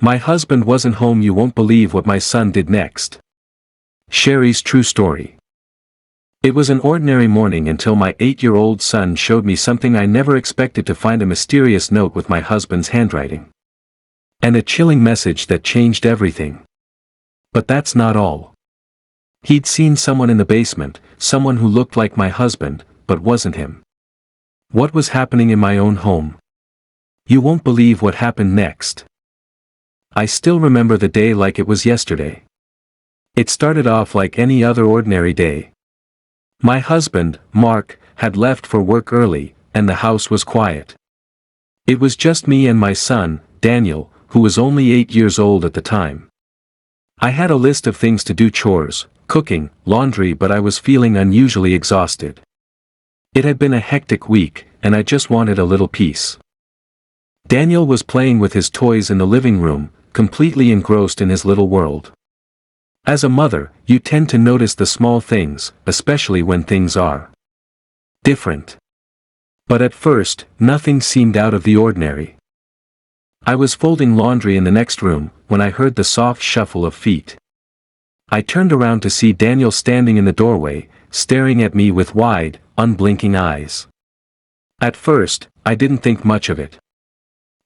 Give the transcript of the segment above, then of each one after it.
My husband wasn't home. You won't believe what my son did next. Sherry's true story. It was an ordinary morning until my 8-year-old son showed me something I never expected to find: a mysterious note with my husband's handwriting. And a chilling message that changed everything. But that's not all. He'd seen someone in the basement, someone who looked like my husband, but wasn't him. What was happening in my own home? You won't believe what happened next. I still remember the day like it was yesterday. It started off like any other ordinary day. My husband, Mark, had left for work early, and the house was quiet. It was just me and my son, Daniel, who was only 8 years old at the time. I had a list of things to do: chores, cooking, laundry, but I was feeling unusually exhausted. It had been a hectic week, and I just wanted a little peace. Daniel was playing with his toys in the living room, completely engrossed in his little world. As a mother, you tend to notice the small things, especially when things are different. But at first, nothing seemed out of the ordinary. I was folding laundry in the next room, when I heard the soft shuffle of feet. I turned around to see Daniel standing in the doorway, staring at me with wide, unblinking eyes. At first, I didn't think much of it.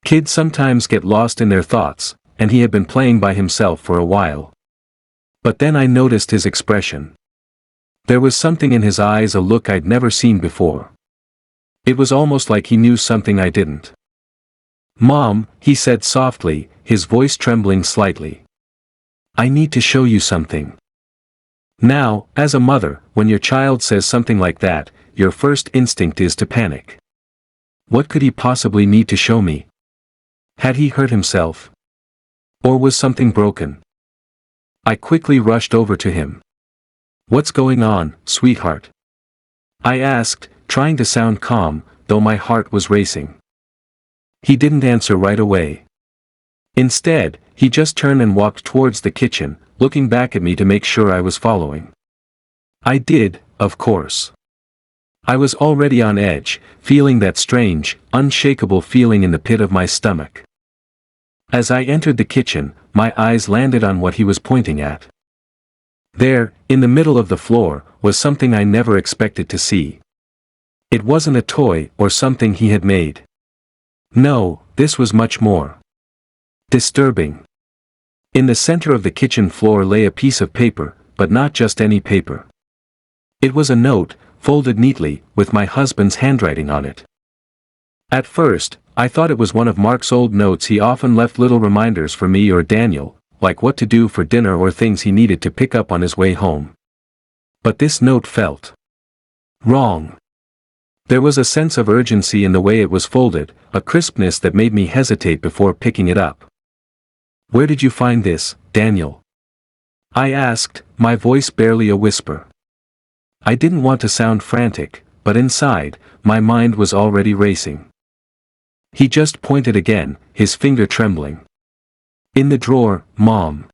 Kids sometimes get lost in their thoughts, and he had been playing by himself for a while. But then I noticed his expression. There was something in his eyes, a look I'd never seen before. It was almost like he knew something I didn't. "Mom," he said softly, his voice trembling slightly. "I need to show you something." Now, as a mother, when your child says something like that, your first instinct is to panic. What could he possibly need to show me? Had he hurt himself? Or was something broken? I quickly rushed over to him. "What's going on, sweetheart?" I asked, trying to sound calm, though my heart was racing. He didn't answer right away. Instead, he just turned and walked towards the kitchen, looking back at me to make sure I was following. I did, of course. I was already on edge, feeling that strange, unshakable feeling in the pit of my stomach. As I entered the kitchen, my eyes landed on what he was pointing at. There, in the middle of the floor, was something I never expected to see. It wasn't a toy or something he had made. No, this was much more disturbing. In the center of the kitchen floor lay a piece of paper, but not just any paper. It was a note, folded neatly, with my husband's handwriting on it. At first, I thought it was one of Mark's old notes. He often left little reminders for me or Daniel, like what to do for dinner or things he needed to pick up on his way home. But this note felt wrong. There was a sense of urgency in the way it was folded, a crispness that made me hesitate before picking it up. "Where did you find this, Daniel?" I asked, my voice barely a whisper. I didn't want to sound frantic, but inside, my mind was already racing. He just pointed again, his finger trembling. "In the drawer, Mom.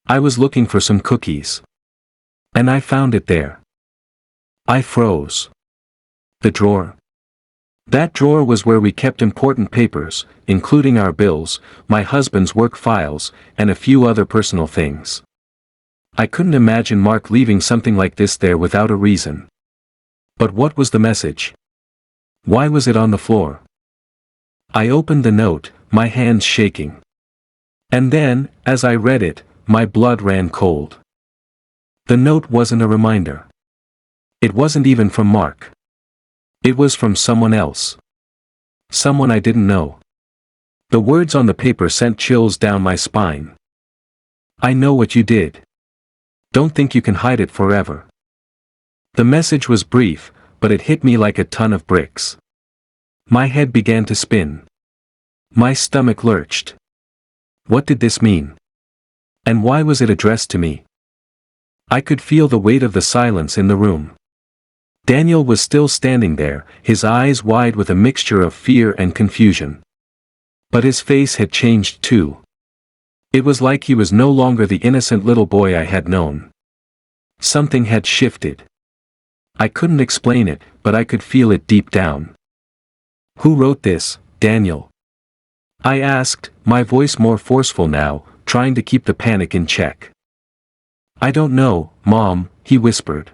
I was looking for some cookies. And I found it there." I froze. The drawer? That drawer was where we kept important papers, including our bills, my husband's work files, and a few other personal things. I couldn't imagine Mark leaving something like this there without a reason. But what was the message? Why was it on the floor? I opened the note, my hands shaking. And then, as I read it, my blood ran cold. The note wasn't a reminder. It wasn't even from Mark. It was from someone else. Someone I didn't know. The words on the paper sent chills down my spine. "I know what you did. Don't think you can hide it forever." The message was brief, but it hit me like a ton of bricks. My head began to spin. My stomach lurched. What did this mean? And why was it addressed to me? I could feel the weight of the silence in the room. Daniel was still standing there, his eyes wide with a mixture of fear and confusion. But his face had changed too. It was like he was no longer the innocent little boy I had known. Something had shifted. I couldn't explain it, but I could feel it deep down. "Who wrote this, Daniel?" I asked, my voice more forceful now, trying to keep the panic in check. I don't know, Mom, he whispered.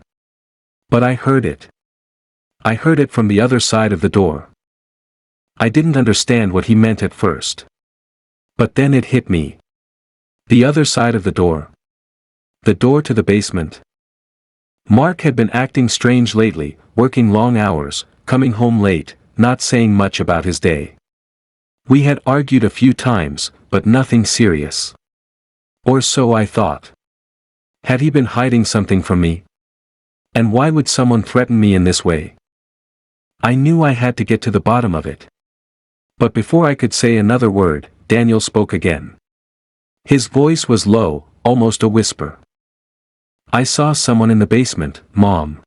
But I heard it. I heard it from the other side of the door. I didn't understand what he meant at first. But then it hit me. The other side of the door. The door to the basement. Mark had been acting strange lately, working long hours, coming home late, not saying much about his day. We had argued a few times, but nothing serious. Or so I thought. Had he been hiding something from me? And why would someone threaten me in this way? I knew I had to get to the bottom of it. But before I could say another word, Daniel spoke again. His voice was low, almost a whisper. I saw someone in the basement, Mom.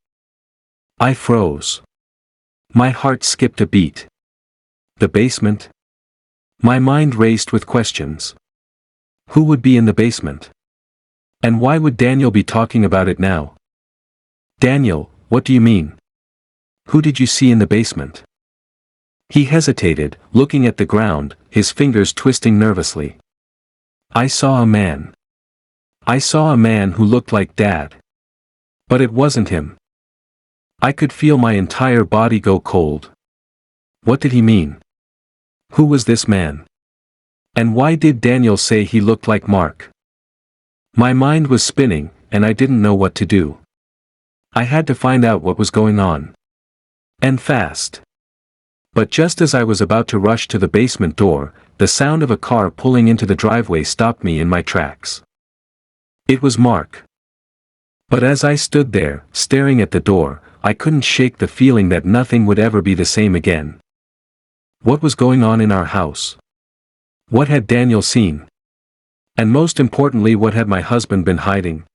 I froze. My heart skipped a beat. The basement? My mind raced with questions. Who would be in the basement? And why would Daniel be talking about it now? Daniel, what do you mean? Who did you see in the basement? He hesitated, looking at the ground, his fingers twisting nervously. I saw a man. I saw a man who looked like Dad. But it wasn't him. I could feel my entire body go cold. What did he mean? Who was this man? And why did Daniel say he looked like Mark? My mind was spinning, and I didn't know what to do. I had to find out what was going on. And fast. But just as I was about to rush to the basement door, the sound of a car pulling into the driveway stopped me in my tracks. It was Mark. But as I stood there, staring at the door, I couldn't shake the feeling that nothing would ever be the same again. What was going on in our house? What had Daniel seen? And most importantly, what had my husband been hiding?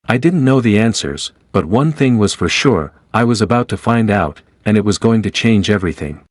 I didn't know the answers, but one thing was for sure, I was about to find out, and it was going to change everything.